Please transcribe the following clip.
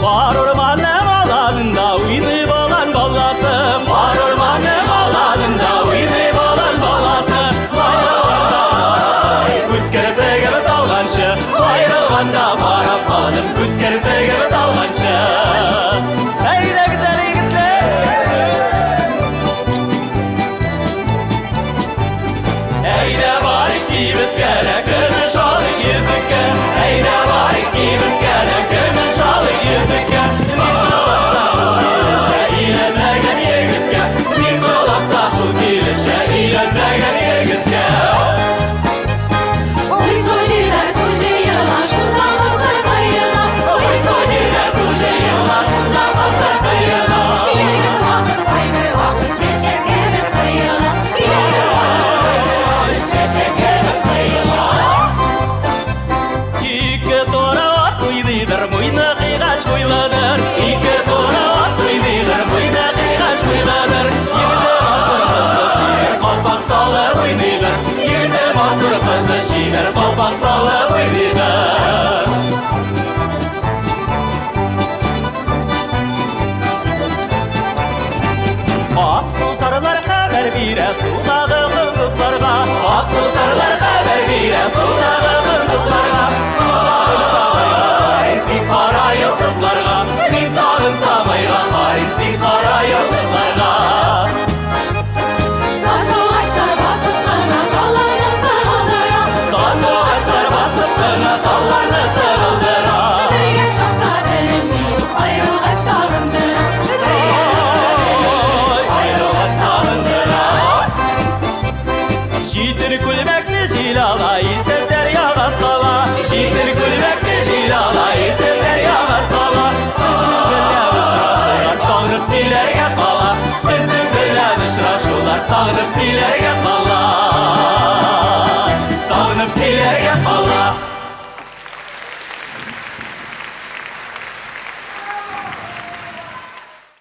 Var ormanın alanında uynayıp olan ballasım. Var ormanın alanında uynayıp olan ballasım. Vay kuz kerpe gibi dallanışı. Ayrılganda varamadım kuz kerpe gibi dallanışı. Haydi güzel yigitler. Haydi barik giyip gele gönül şalı yüzüke. Haydi barik giyip gele gönül şalı yüzüke. İlenmegen yigitke. Bin dolatsa şu gülüşe. İlenmegen yigitke. Oy sojirler soji yılan şundan bazlar bayılan. Oy sojirler soji yılan şundan bazlar bayılan. Yerine vakit kaybı vakit şeşek gelip sayılan. Yerine vakit şeşek gelip sayılan. İki tora at uydudur muyna kıygaş boyladır. İki tora at uydudur muyna kıygaş boyladır. Yirde matur kızı şiir kalpak salı uydudur. Aksu sarılar haber bire sudağı kızlarga. Aksu sarılar haber bire sudağı kızlarga. Harimsin kara yıldızlarga. Misalın samayga harimsin kara yıldızlarga. Sarı ağaçlar basıp kına dallarını sığıldıra. Sanlı ağaçlar basıp kına dallarını sığıldıra. Bir yaşamda benimle ayrılgaç sarındıra. Bir yaşamda benimle Ayrılgaç sarındıra. Şiitir kulbekli cilala yitir deryaga sala. Şiitir kulbekli cilala yitir deryaga sala. Sizin bile uçraşılar sağırıp silerge kala. Sizin bile uçraşılar sağırıp silerge